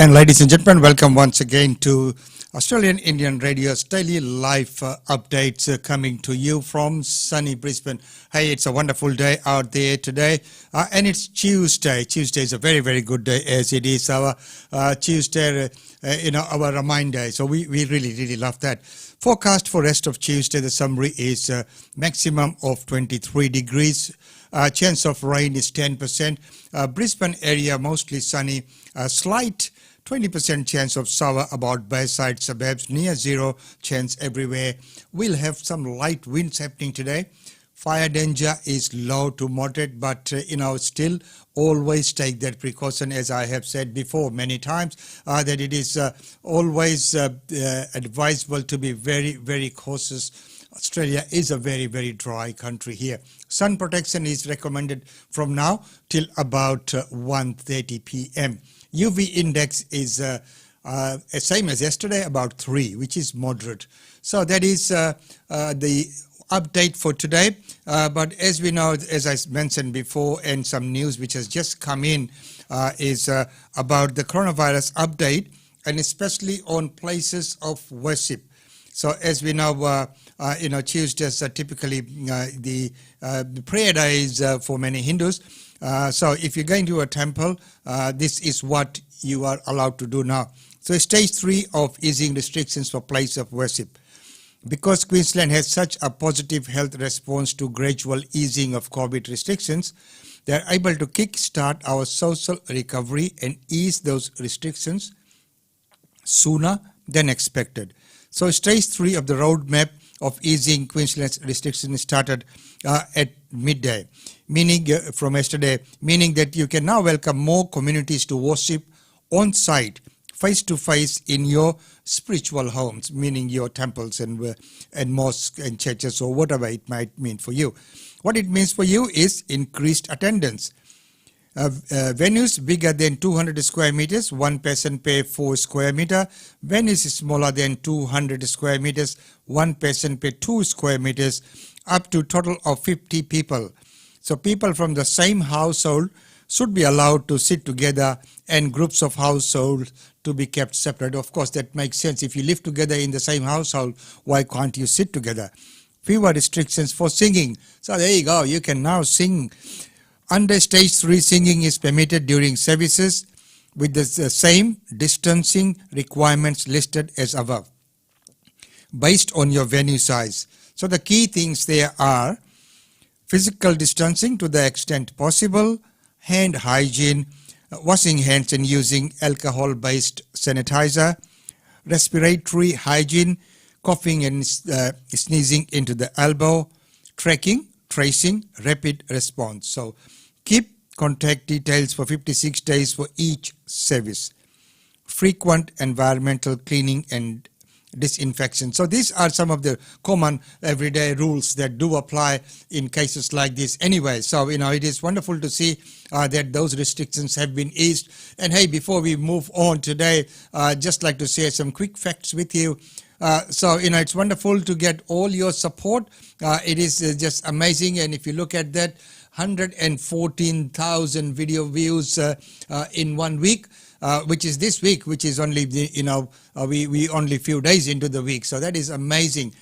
And ladies and gentlemen, welcome once again to Australian Indian Radio's daily live updates coming to you from sunny Brisbane. Hey, it's a wonderful day out there today, and it's Tuesday. Tuesday is a very, very good day as it is our Tuesday, our reminder. So we really, really love that. Forecast for rest of Tuesday, the summary is maximum of 23 degrees. Chance of rain is 10%. Brisbane area mostly sunny. Slight 20% chance of shower about Bayside suburbs, near zero chance everywhere. We'll have some light winds happening today. Fire danger is low to moderate, but still always take that precaution, as I have said before many times, that it is always advisable to be very, very cautious. Australia is a very, very dry country here. Sun protection is recommended from now till about 1:30 p.m. UV index is same as yesterday, about 3, which is moderate. So that is the update for today. But as we know, as I mentioned before, and some news which has just come in is about the coronavirus update, and especially on places of worship. So as we know, Tuesdays are typically the prayer days for many Hindus. So if you're going to a temple, this is what you are allowed to do now. So stage 3 of easing restrictions for place of worship. Because Queensland has such a positive health response to gradual easing of COVID restrictions, they are able to kickstart our social recovery and ease those restrictions sooner than expected. So stage 3 of the roadmap of easing Queensland's restrictions started at midday, meaning from yesterday, meaning that you can now welcome more communities to worship on site, face to face in your spiritual homes, meaning your temples and mosques and churches or whatever it might mean for you. What it means for you is increased attendance. Venues bigger than 200 square meters, 1 person pay 4 square meter. Venues smaller than 200 square meters, 1 person pay 2 square meters, up to total of 50 people. So people from the same household should be allowed to sit together, and groups of households to be kept separate. Of course, that makes sense. If you live together in the same household, why can't you sit together? Fewer restrictions for singing. So there you go. You can now sing. Under stage 3, singing is permitted during services with the same distancing requirements listed as above, based on your venue size. So the key things there are physical distancing to the extent possible, hand hygiene, washing hands and using alcohol-based sanitizer, respiratory hygiene, coughing and sneezing into the elbow, tracing, rapid response. So keep contact details for 56 days for each service. Frequent environmental cleaning and disinfection. So these are some of the common everyday rules that do apply in cases like this anyway. So, it is wonderful to see that those restrictions have been eased. And hey, before we move on today, just like to share some quick facts with you. So, it's wonderful to get all your support. It is just amazing. And if you look at that, 114,000 video views in 1 week. Which is this week, which is only, we only few days into the week. So that is amazing.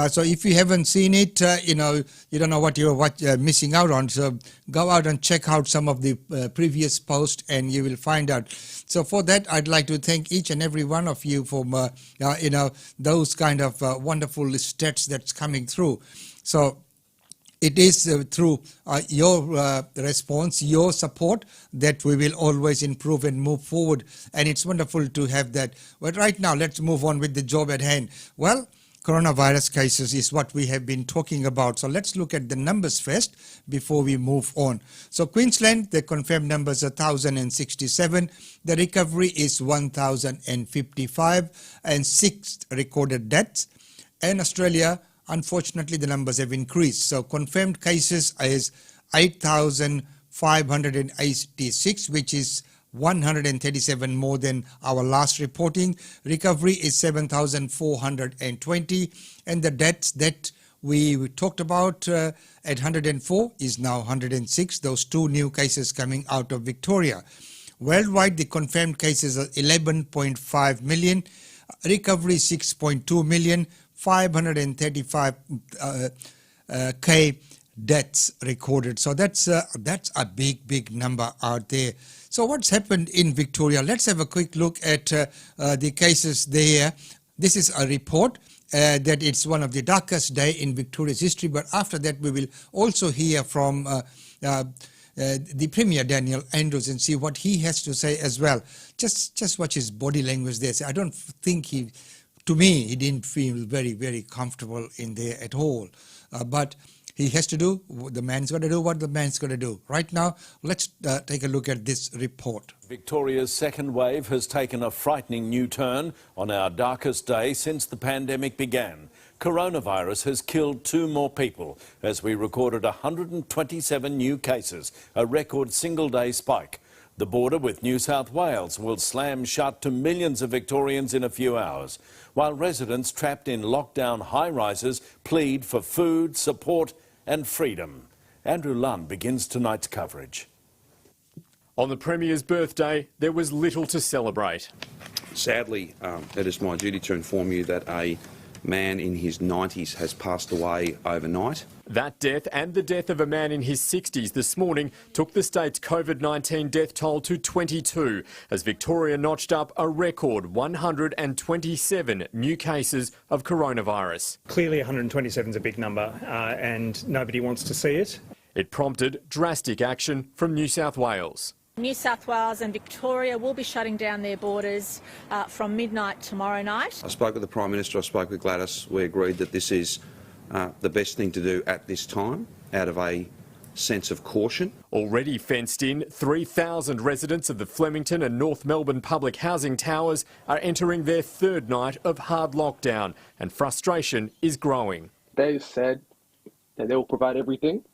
So if you haven't seen it, you don't know what you're missing out on. So go out and check out some of the previous posts and you will find out. So for that, I'd like to thank each and every one of you for, those kind of wonderful stats that's coming through. So it is through your response, your support, that we will always improve and move forward. And it's wonderful to have that. But right now, let's move on with the job at hand. Well, coronavirus cases is what we have been talking about. So let's look at the numbers first before we move on. So Queensland, the confirmed numbers are 1,067. The recovery is 1,055 and 6 recorded deaths. And Australia, unfortunately, the numbers have increased. So confirmed cases is 8,586, which is 137 more than our last reporting. Recovery is 7,420, and the deaths that we talked about at 104 is now 106. Those 2 new cases coming out of Victoria. Worldwide, the confirmed cases are 11.5 million, recovery 6.2 million, 535 K deaths recorded. So that's a big number out there. So what's happened in Victoria? Let's have a quick look at the cases there. This is a report that it's one of the darkest day in Victoria's history. But after that, we will also hear from the Premier Daniel Andrews and see what he has to say as well. Just watch his body language there. I don't think he didn't feel very comfortable in there at all. But he has to do, the man's got to do what the man's got to do. Right now, let's take a look at this report. Victoria's second wave has taken a frightening new turn on our darkest day since the pandemic began. Coronavirus has killed 2 more people as we recorded 127 new cases, a record single-day spike. The border with New South Wales will slam shut to millions of Victorians in a few hours, while residents trapped in lockdown high-rises plead for food, support and freedom. Andrew Lunn begins tonight's coverage. On the Premier's birthday, there was little to celebrate. Sadly, it is my duty to inform you that a man in his 90s has passed away overnight. That death and the death of a man in his 60s this morning took the state's COVID-19 death toll to 22, as Victoria notched up a record 127 new cases of coronavirus. Clearly 127 is a big number and nobody wants to see it. It prompted drastic action from New South Wales. New South Wales and Victoria will be shutting down their borders from midnight tomorrow night. I spoke with the Prime Minister, I spoke with Gladys. We agreed that this is the best thing to do at this time, out of a sense of caution. Already fenced in, 3,000 residents of the Flemington and North Melbourne public housing towers are entering their 3rd night of hard lockdown, and frustration is growing. They said that they will provide everything,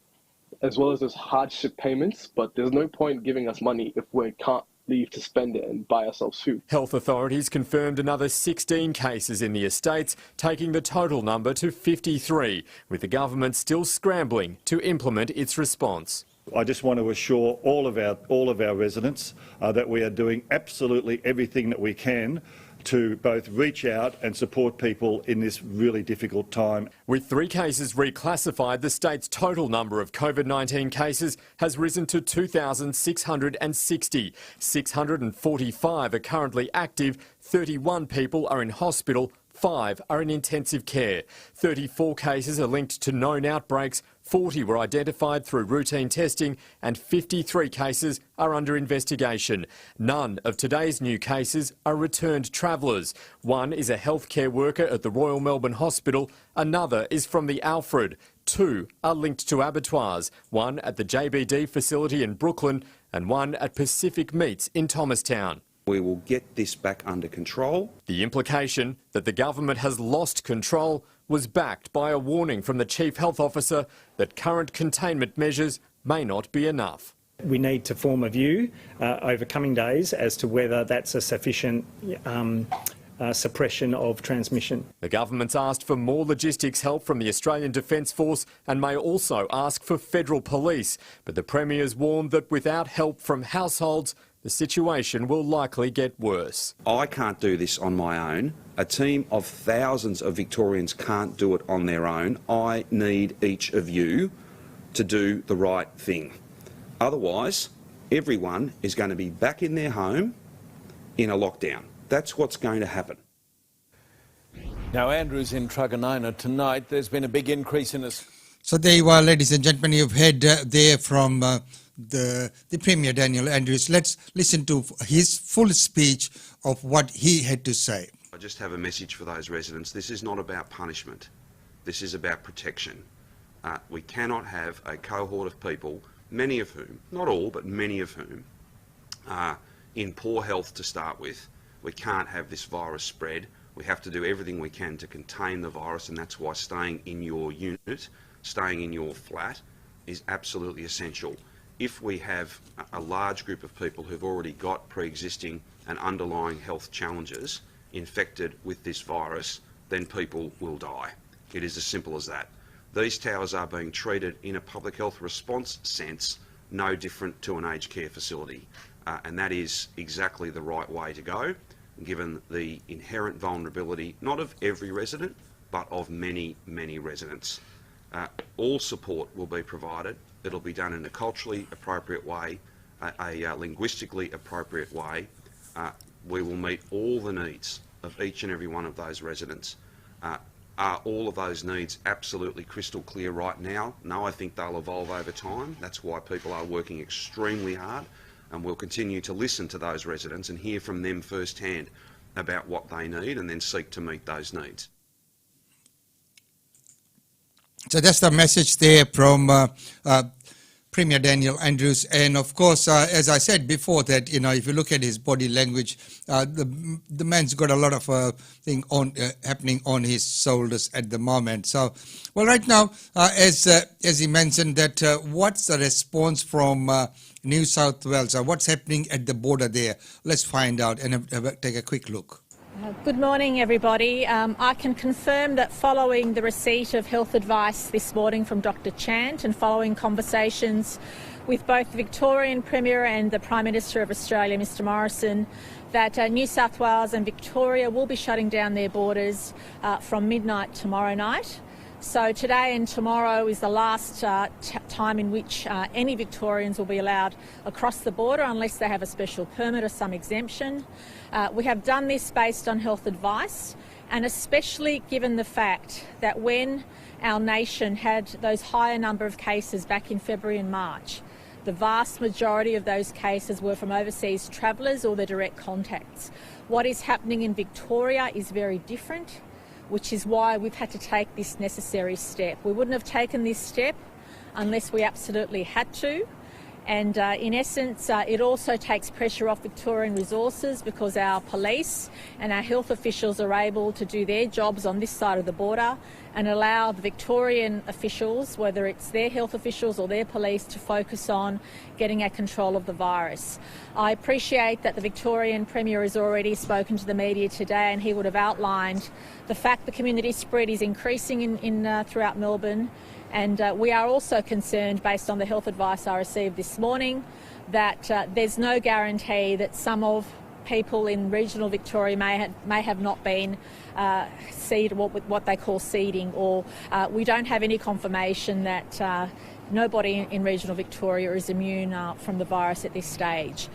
as well as those hardship payments, but there's no point giving us money if we can't leave to spend it and buy ourselves food. Health authorities confirmed another 16 cases in the estates, taking the total number to 53, with the government still scrambling to implement its response. I just want to assure all of our residents that we are doing absolutely everything that we can to both reach out and support people in this really difficult time. With 3 cases reclassified, the state's total number of COVID-19 cases has risen to 2,660. 645 are currently active, 31 people are in hospital, 5 are in intensive care. 34 cases are linked to known outbreaks, 40 were identified through routine testing and 53 cases are under investigation. None of today's new cases are returned travellers. One is a healthcare worker at the Royal Melbourne Hospital, another is from the Alfred. 2 are linked to abattoirs, one at the JBD facility in Brooklyn and one at Pacific Meats in Thomastown. We will get this back under control. The implication that the government has lost control was backed by a warning from the Chief Health Officer that current containment measures may not be enough. We need to form a view over coming days as to whether that's a sufficient suppression of transmission. The government's asked for more logistics help from the Australian Defence Force and may also ask for federal police. But the Premier's warned that without help from households, the situation will likely get worse. I can't do this on my own. A team of thousands of Victorians can't do it on their own. I need each of you to do the right thing. Otherwise, everyone is going to be back in their home in a lockdown. That's what's going to happen. Now, Andrew's in Truganina tonight. There's been a big increase in this. So there you are, ladies and gentlemen. You've heard there from the Premier Daniel Andrews. Let's listen to his full speech of what he had to say. I just have a message for those residents. This is not about punishment. This is about protection. We cannot have a cohort of people, many of whom, not all, but many of whom, are in poor health to start with. We can't have this virus spread. We have to do everything we can to contain the virus, and that's why staying in your unit, staying in your flat, is absolutely essential. If we have a large group of people who've already got pre-existing and underlying health challenges infected with this virus, then people will die. It is as simple as that. These towers are being treated in a public health response sense no different to an aged care facility. and that is exactly the right way to go, given the inherent vulnerability, not of every resident, but of many, many residents. All support will be provided. It'll be done in a culturally appropriate way, a linguistically appropriate way. We will meet all the needs of each and every one of those residents. Are all of those needs absolutely crystal clear right now? No, I think they'll evolve over time. That's why people are working extremely hard, and we'll continue to listen to those residents and hear from them firsthand about what they need and then seek to meet those needs. So that's the message there from Premier Daniel Andrews. And of course, as I said before, that, you know, if you look at his body language, the man's got a lot of thing on happening on his shoulders at the moment. So, well, right now, as he mentioned, that what's the response from New South Wales? What's happening at the border there? Let's find out and take a quick look. Good morning, everybody. I can confirm that following the receipt of health advice this morning from Dr. Chant and following conversations with both the Victorian Premier and the Prime Minister of Australia, Mr Morrison, that New South Wales and Victoria will be shutting down their borders from midnight tomorrow night. So today and tomorrow is the last time in which any Victorians will be allowed across the border unless they have a special permit or some exemption. We have done this based on health advice, and especially given the fact that when our nation had those higher number of cases back in February and March, the vast majority of those cases were from overseas travellers or their direct contacts. What is happening in Victoria is very different, which is why we've had to take this necessary step. We wouldn't have taken this step unless we absolutely had to. And in essence, it also takes pressure off Victorian resources because our police and our health officials are able to do their jobs on this side of the border and allow the Victorian officials, whether it's their health officials or their police, to focus on getting a control of the virus. I appreciate that the Victorian Premier has already spoken to the media today, and he would have outlined the fact the community spread is increasing throughout Melbourne. And we are also concerned, based on the health advice I received this morning, that there's no guarantee that some of people in regional Victoria may have not been seeded, what they call seeding, or we don't have any confirmation that nobody in regional Victoria is immune from the virus at this stage.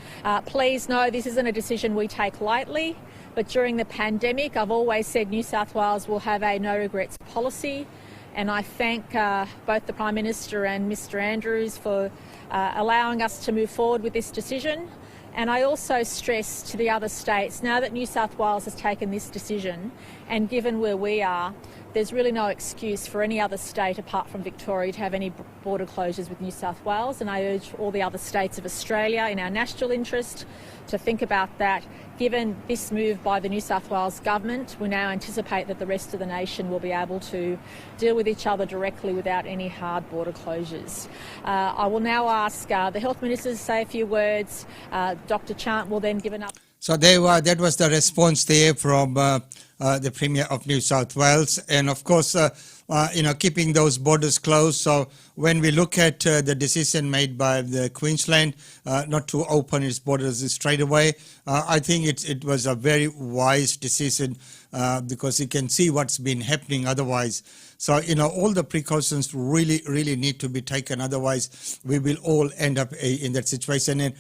Please know this isn't a decision we take lightly, but during the pandemic I've always said New South Wales will have a no regrets policy. And I thank both the Prime Minister and Mr Andrews for allowing us to move forward with this decision. And I also stress to the other states, now that New South Wales has taken this decision, and given where we are, there's really no excuse for any other state apart from Victoria to have any border closures with New South Wales. And I urge all the other states of Australia, in our national interest, to think about that. Given this move by the New South Wales government, we now anticipate that the rest of the nation will be able to deal with each other directly without any hard border closures. I will now ask the Health Minister to say a few words. Dr Chant will then give an update. So that was the response there from the Premier of New South Wales, and of course, keeping those borders closed. So when we look at the decision made by the Queensland not to open its borders straight away, I think it was a very wise decision because you can see what's been happening otherwise. So, all the precautions really, really need to be taken. Otherwise, we will all end up in that situation. And,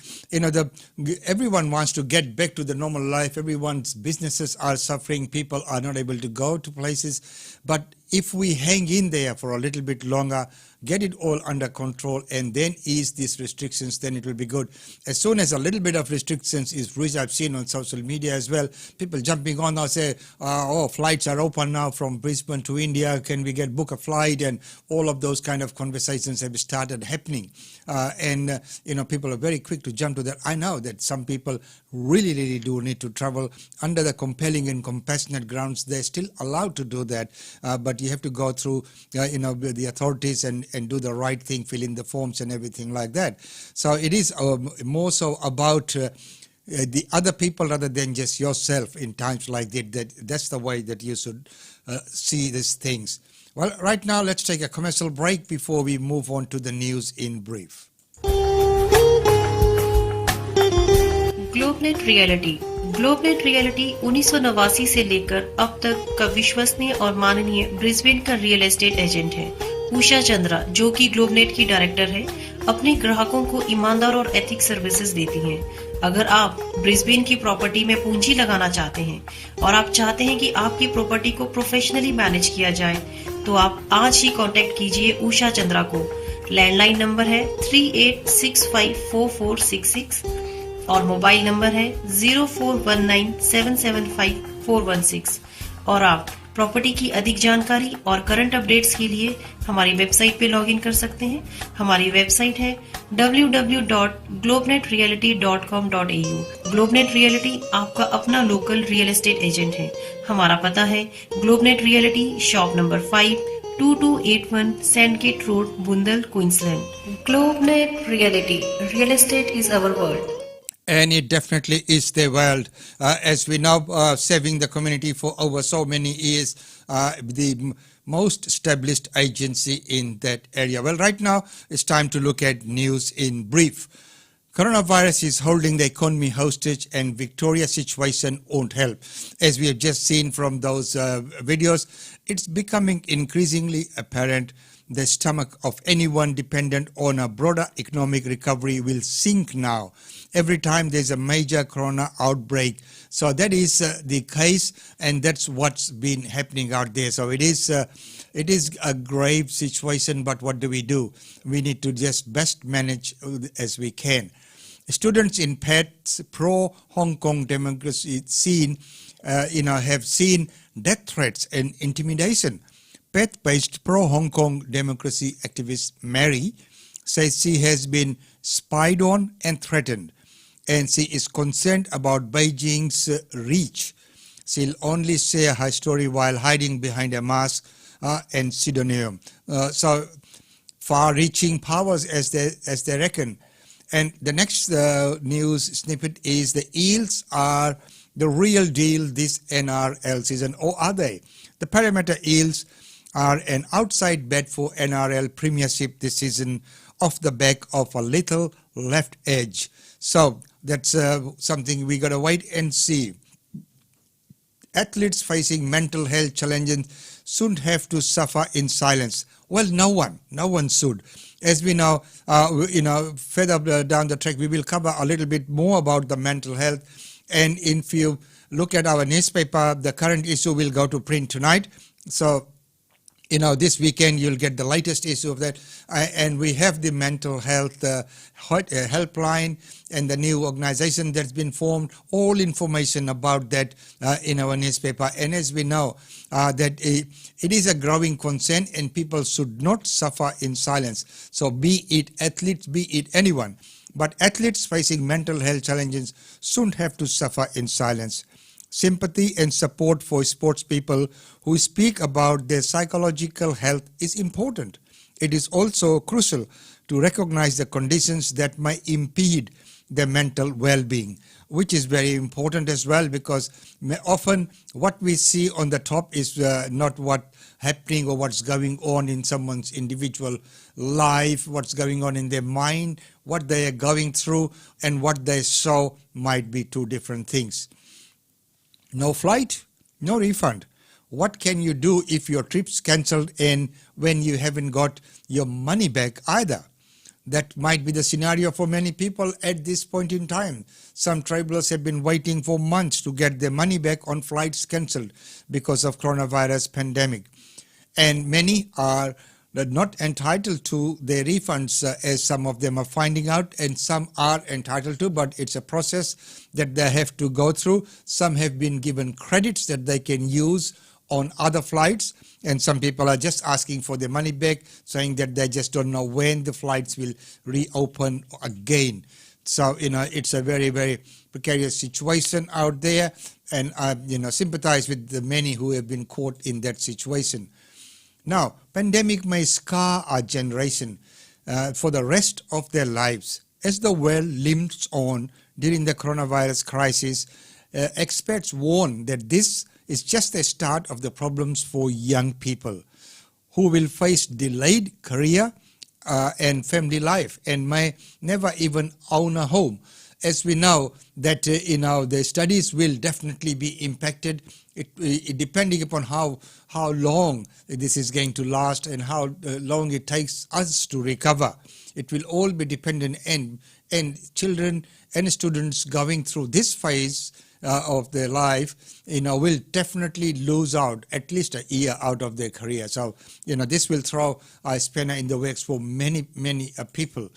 everyone wants to get back to the normal life. Everyone's businesses are suffering. People are not able to go to places. But if we hang in there for a little bit longer, get it all under control, and then ease these restrictions, then it will be good. As soon as a little bit of restrictions is reached, I've seen on social media as well, people jumping on now say, flights are open now from Brisbane to India, can we book a flight? And all of those kind of conversations have started happening. People are very quick to jump to that. I know that some people really, really do need to travel under the compelling and compassionate grounds. They're still allowed to do that, but you have to go through, the authorities and do the right thing, fill in the forms and everything like that. So it is more so about the other people rather than just yourself in times like that. That's the way that you should see these things. Well, right now, let's take a commercial break before we move on to the news in brief. ग्लोबनेट रियलिटी 1989 से लेकर अब तक का विश्वसनीय और माननीय ब्रिस्बेन का रियल एस्टेट एजेंट है। उषा चंद्रा, जो कि ग्लोबनेट की डायरेक्टर है, अपने ग्राहकों को ईमानदार और एथिक सर्विसेज देती हैं। अगर आप ब्रिस्बेन की प्रॉपर्टी में पूंजी लगाना चाहते हैं और आप चाहते हैं कि आपकी प्रॉपर्टी को प्रोफेशनली मैनेज किया जाए, तो आप आज ही कांटेक्ट कीजिए उषा चंद्रा को। लैंडलाइन नंबर है 38654466 और मोबाइल नंबर है 0419775416। और आप प्रॉपर्टी की अधिक जानकारी और करंट अपडेट्स के लिए हमारी वेबसाइट पे लॉगिन कर सकते हैं। हमारी वेबसाइट है www.globnetreality.com.au। ग्लोबनेट रियलिटी आपका अपना लोकल रियल एस्टेट एजेंट है। हमारा पता है ग्लोबनेट reality, shop number 5, 2281 Sandgate Road, Bundal, Queensland. GlobeNet Reality. Real estate is our world. And it definitely is the world. As we now serving the community for over so many years, the most established agency in that area. Well, right now it's time to look at news in brief. Coronavirus is holding the economy hostage and Victoria's situation won't help. As we have just seen from those videos, it's becoming increasingly apparent the stomach of anyone dependent on a broader economic recovery will sink now every time there's a major corona outbreak. So that is the case, and that's what's been happening out there. So it is a grave situation, but what do? We need to just best manage as we can. Students in Perth's pro-Hong Kong democracy scene have seen death threats and intimidation. Perth-based pro-Hong Kong democracy activist Mary says she has been spied on and threatened, and she is concerned about Beijing's reach. She'll only share her story while hiding behind a mask and pseudonym. So far-reaching powers as they reckon. And the next news snippet is the Eels are the real deal this NRL season, or are they? The Parramatta Eels are an outside bet for NRL premiership this season off the back of a little left edge. So that's something we got to wait and see. Athletes facing mental health challenges shouldn't have to suffer in silence. Well, no one should. As we know, further down the track, we will cover a little bit more about the mental health. And if you look at our newspaper, the current issue will go to print tonight. So, this weekend you'll get the latest issue of that. And we have the mental health helpline and the new organization that's been formed. All information about that in our newspaper. And as we know, that it is a growing concern and people should not suffer in silence. So be it athletes, be it anyone. But athletes facing mental health challenges shouldn't have to suffer in silence. Sympathy and support for sports people who speak about their psychological health is important. It is also crucial to recognize the conditions that may impede their mental well-being, which is very important as well, because often what we see on the top is not what's happening or what's going on in someone's individual life, what's going on in their mind, what they are going through, and what they saw might be two different things. No flight, no refund. What can you do if your trip's cancelled and when you haven't got your money back either? That might be the scenario for many people at this point in time. Some travellers have been waiting for months to get their money back on flights cancelled because of coronavirus pandemic. And many are not entitled to their refunds, as some of them are finding out, and some are entitled to, but it's a process that they have to go through. Some have been given credits that they can use on other flights, and some people are just asking for their money back, saying that they just don't know when the flights will reopen again. So, it's a very, very precarious situation out there, and I, sympathize with the many who have been caught in that situation. Now, pandemic may scar our generation for the rest of their lives. As the world limps on during the coronavirus crisis, experts warn that this is just the start of the problems for young people who will face delayed career and family life and may never even own a home. as we know that the studies will definitely be impacted. It depending upon how long this is going to last and how long it takes us to recover. It will all be dependent, and children and students going through this phase of their life, will definitely lose out at least a year out of their career. So, this will throw a spanner in the works for many people.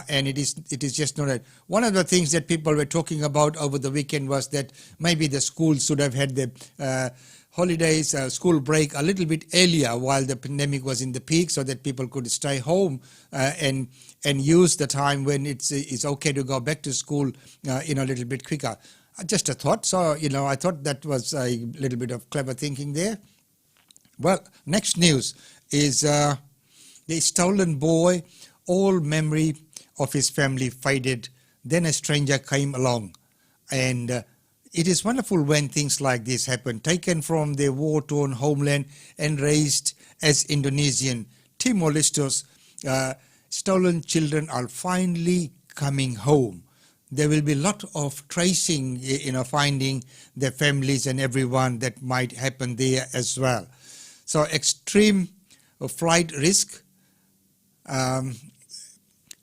And it is just not right. One of the things that people were talking about over the weekend was that maybe the schools should have had the holidays, school break a little bit earlier while the pandemic was in the peak, so that people could stay home and use the time when it's okay to go back to school a little bit quicker. Just a thought. So, I thought that was a little bit of clever thinking there. Well, next news is the stolen boy. All memory of his family faded. Then a stranger came along. And it is wonderful when things like this happen. Taken from their war-torn homeland and raised as Indonesian Timor-Lestes, stolen children are finally coming home. There will be a lot of tracing, finding their families and everyone that might happen there as well. So extreme flight risk.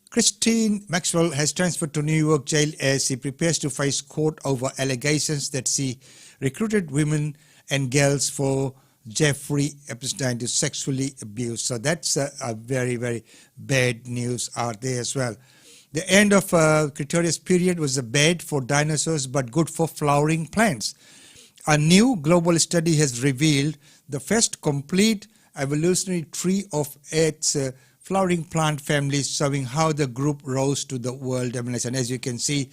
Christine Maxwell has transferred to New York jail as she prepares to face court over allegations that she recruited women and girls for Jeffrey Epstein to sexually abuse. So that's a very, very bad news out there as well. The end of Cretaceous period was bad for dinosaurs but good for flowering plants. A new global study has revealed the first complete evolutionary tree of Earth's flowering plant families, showing how the group rose to the world domination. As you can see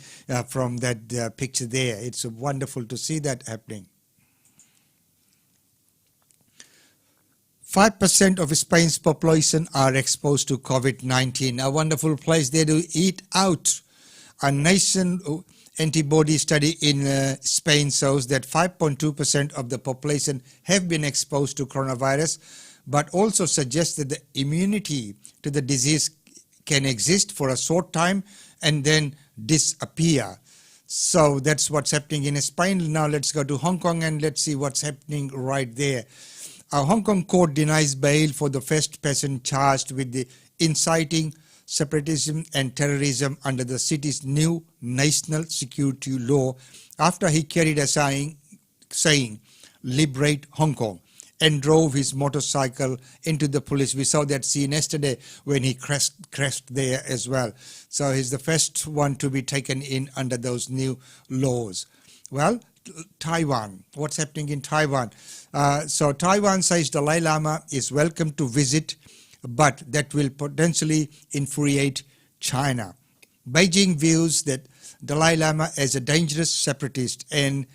from that picture there, it's wonderful to see that happening. 5% of Spain's population are exposed to COVID-19. A wonderful place there to eat out. A nation antibody study in Spain shows that 5.2% of the population have been exposed to coronavirus, but also suggests that the immunity to the disease can exist for a short time and then disappear. So that's what's happening in Spain. Now let's go to Hong Kong and let's see what's happening right there. A Hong Kong court denies bail for the first person charged with the inciting separatism and terrorism under the city's new national security law after he carried a saying "Liberate Hong Kong" and drove his motorcycle into the police. We saw that scene yesterday when he crashed there as well. So he's the first one to be taken in under those new laws. Well, Taiwan. What's happening in Taiwan? So Taiwan says Dalai Lama is welcome to visit, but that will potentially infuriate China. Beijing views that Dalai Lama as a dangerous separatist, and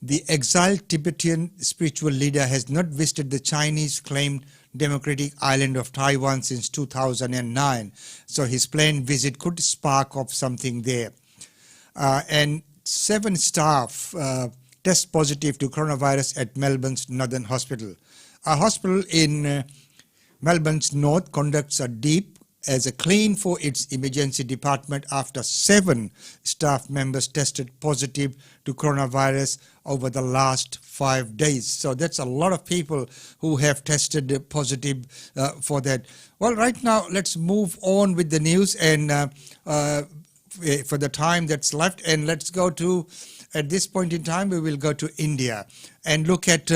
the exiled Tibetan spiritual leader has not visited the Chinese-claimed democratic island of Taiwan since 2009. So his planned visit could spark off something there. And 7 staff test positive to coronavirus at Melbourne's Northern Hospital. A hospital in Melbourne's North conducts a deep as a clean for its emergency department after 7 staff members tested positive to coronavirus over the last 5 days. So that's a lot of people who have tested positive for that. Well, right now, let's move on with the news and for the time that's left, and let's go to, at this point in time, we will go to India and look at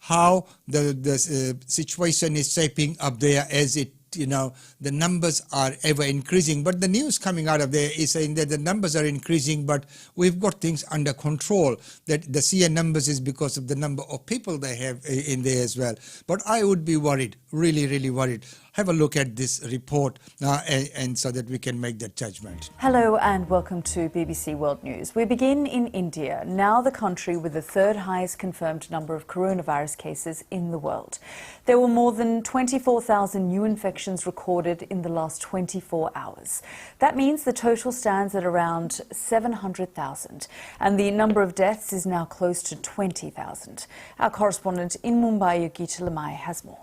how the situation is shaping up there as it, the numbers are ever increasing. But the news coming out of there is saying that the numbers are increasing, but we've got things under control. That the sheer numbers is because of the number of people they have in there as well. But I would be worried, really, really worried. Have a look at this report and so that we can make that judgment. Hello and welcome to BBC World News. We begin in India, now the country with the 3rd highest confirmed number of coronavirus cases in the world. There were more than 24,000 new infections recorded in the last 24 hours. That means the total stands at around 700,000 and the number of deaths is now close to 20,000. Our correspondent in Mumbai, Yogita Lamai, has more.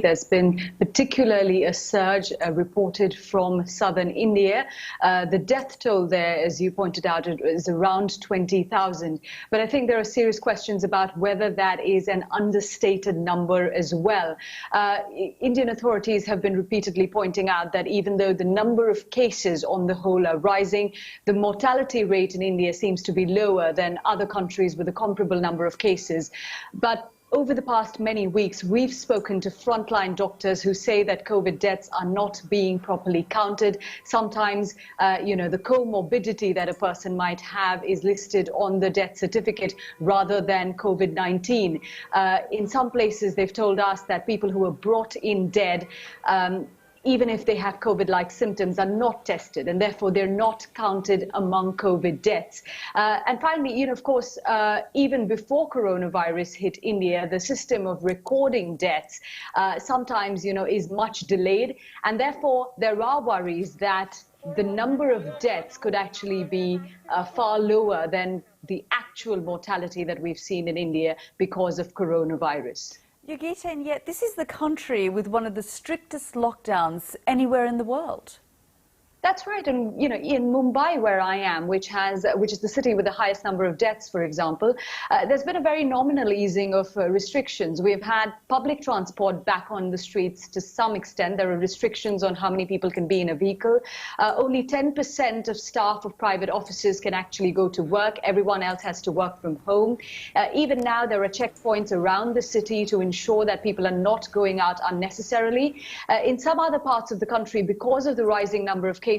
There's been particularly a surge reported from southern India. The death toll there, as you pointed out, is around 20,000. But I think there are serious questions about whether that is an understated number as well. Indian authorities have been repeatedly pointing out that even though the number of cases on the whole are rising, the mortality rate in India seems to be lower than other countries with a comparable number of cases. But over the past many weeks, we've spoken to frontline doctors who say that COVID deaths are not being properly counted. Sometimes, the comorbidity that a person might have is listed on the death certificate rather than COVID-19. In some places, they've told us that people who are brought in dead, even if they have COVID-like symptoms, are not tested, and therefore they're not counted among COVID deaths. And finally, of course, even before coronavirus hit India, the system of recording deaths sometimes, is much delayed, and therefore there are worries that the number of deaths could actually be far lower than the actual mortality that we've seen in India because of coronavirus. Yogita, and yet this is the country with one of the strictest lockdowns anywhere in the world. That's right, and in Mumbai, where I am, which is the city with the highest number of deaths, for example, there's been a very nominal easing of restrictions. We've had public transport back on the streets to some extent. There are restrictions on how many people can be in a vehicle. Only 10% of staff of private offices can actually go to work. Everyone else has to work from home. Even now, there are checkpoints around the city to ensure that people are not going out unnecessarily. In some other parts of the country, because of the rising number of cases,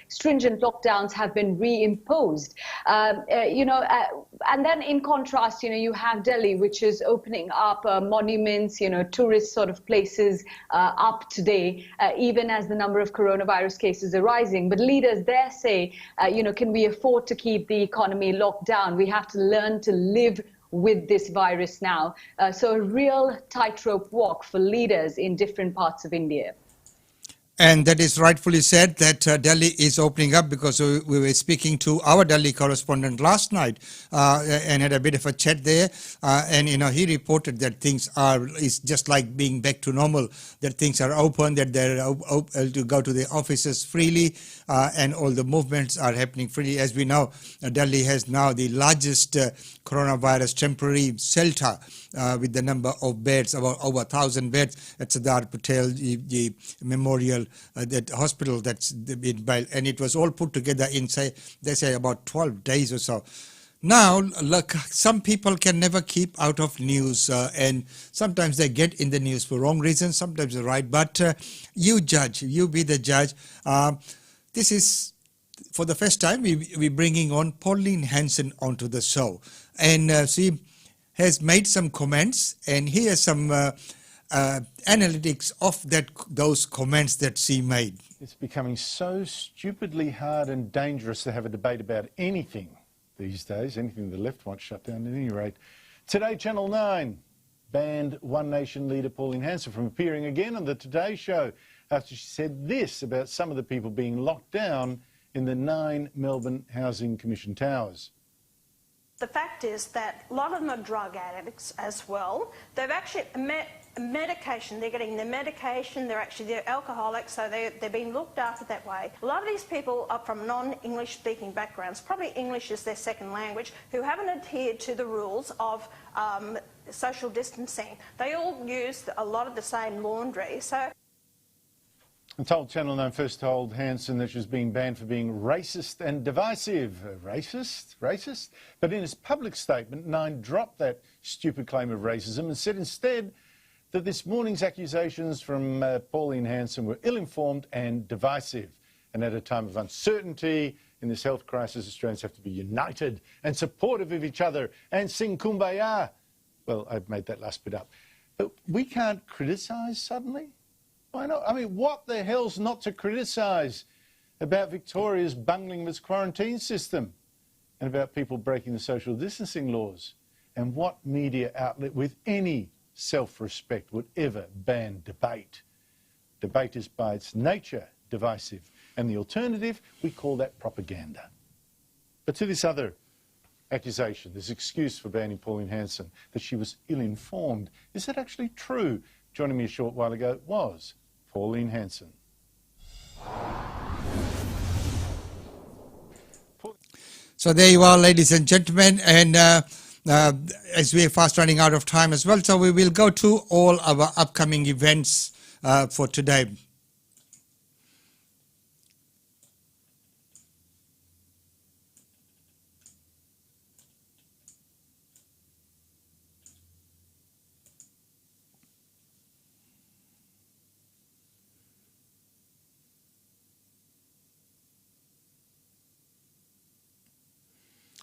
stringent lockdowns have been reimposed. And then in contrast, you have Delhi, which is opening up monuments, tourist sort of places up today, even as the number of coronavirus cases are rising. But leaders there say, can we afford to keep the economy locked down? We have to learn to live with this virus now. So a real tightrope walk for leaders in different parts of India. And that is rightfully said that Delhi is opening up, because we were speaking to our Delhi correspondent last night and had a bit of a chat there. And he reported that things is just like being back to normal, that things are open, that they're able to go to the offices freely, and all the movements are happening freely. As we know, Delhi has now the largest coronavirus temporary shelter with the number of beds, about over 1,000 beds at Sardar Patel, the memorial that hospital that's been built, and it was all put together in, they say about 12 days or so. Now, look, some people can never keep out of news, and sometimes they get in the news for wrong reasons, sometimes they're right, but you judge, you be the judge. This is, for the first time, we're bringing on Pauline Hanson onto the show, and she has made some comments, and here's some analytics of those comments that she made. It's becoming so stupidly hard and dangerous to have a debate about anything these days, anything the left wants shut down at any rate. Today, Channel 9 banned One Nation leader Pauline Hanson from appearing again on the Today Show after she said this about some of the people being locked down in the 9 Melbourne Housing Commission towers. The fact is that a lot of them are drug addicts as well. They've actually medication, they're getting their medication, they're alcoholics, so they're being looked after that way. A lot of these people are from non-English speaking backgrounds, probably English is their second language, who haven't adhered to the rules of social distancing. They all use a lot of the same laundry. So I told Channel 9 first told Hanson that she was being banned for being racist and divisive. Racist? But in his public statement, 9 dropped that stupid claim of racism and said instead that this morning's accusations from Pauline Hanson were ill-informed and divisive. And at a time of uncertainty in this health crisis, Australians have to be united and supportive of each other and sing Kumbaya. Well, I've made that last bit up. But we can't criticise suddenly? Why not? I mean, what the hell's not to criticise about Victoria's bungling of its quarantine system and about people breaking the social distancing laws? And what media outlet with any self-respect would ever ban debate? Debate is by its nature divisive, and the alternative, we call that propaganda. But to this other accusation, this excuse for banning Pauline Hanson, that she was ill-informed, is that actually true? Joining me a short while ago was Pauline Hanson. So there you are, ladies and gentlemen, and as we are fast running out of time as well, so we will go to all our upcoming events for today.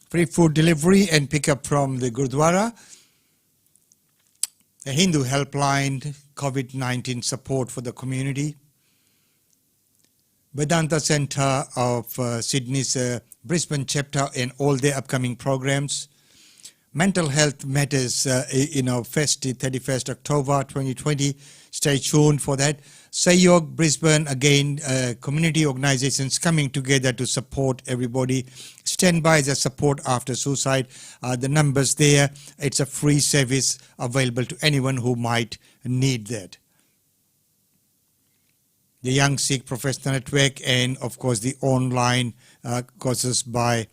Free food delivery and pickup from the Gurdwara, a Hindu helpline, COVID-19 support for the community, Vedanta Centre of Sydney's Brisbane chapter and all their upcoming programs, Mental Health Matters, Fest 31st October 2020, stay tuned for that. Sayog Brisbane, again, community organizations coming together to support everybody. Stand by as a support after suicide. The numbers there, it's a free service available to anyone who might need that. The Young Sikh Professional Network and, of course, the online courses by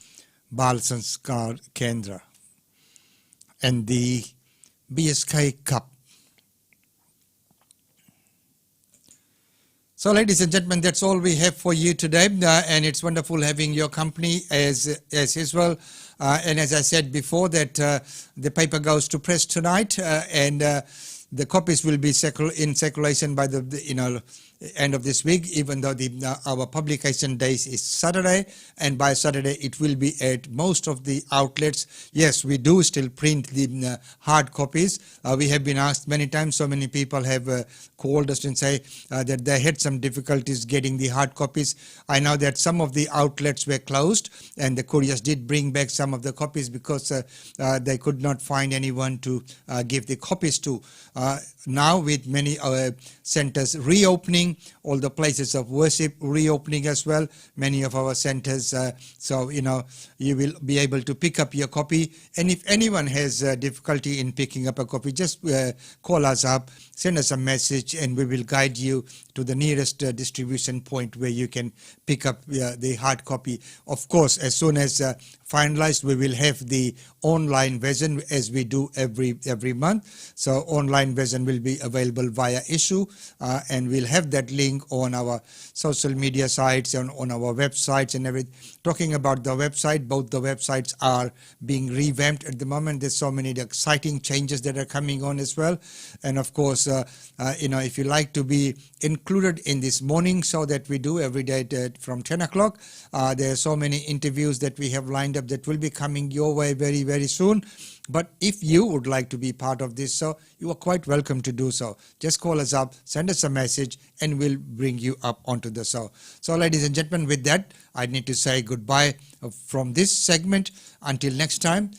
Bal Sanskar Kendra. And the BSK Cup. So, ladies and gentlemen, that's all we have for you today, and it's wonderful having your company as usual. And as I said before, that the paper goes to press tonight, and the copies will be in circulation by the end of this week, even though our publication days is Saturday, and by Saturday it will be at most of the outlets. Yes, we do still print the hard copies. We have been asked many times, so many people have called us and say that they had some difficulties getting the hard copies. I know that some of the outlets were closed, and the couriers did bring back some of the copies because they could not find anyone to give the copies to. Now with many centers reopening, all the places of worship reopening as well, many of our centers, so you will be able to pick up your copy. And if anyone has difficulty in picking up a copy, just call us up, send us a message, and we will guide you to the nearest distribution point where you can pick up the hard copy. Of course, as soon as finalized, we will have the online version as we do every month. So online version will be available via issue, and we'll have that link on our social media sites and on our websites and everything. Talking about the website, both the websites are being revamped at the moment. There's so many exciting changes that are coming on as well. And of course, if you like to be included in this morning show that we do every day from 10 o'clock, there are so many interviews that we have lined up that will be coming your way very, very soon. But if you would like to be part of this show, you are quite welcome to do so. Just call us up, send us a message, and we'll bring you up onto the show. So, ladies and gentlemen, with that, I need to say goodbye from this segment. Until next time,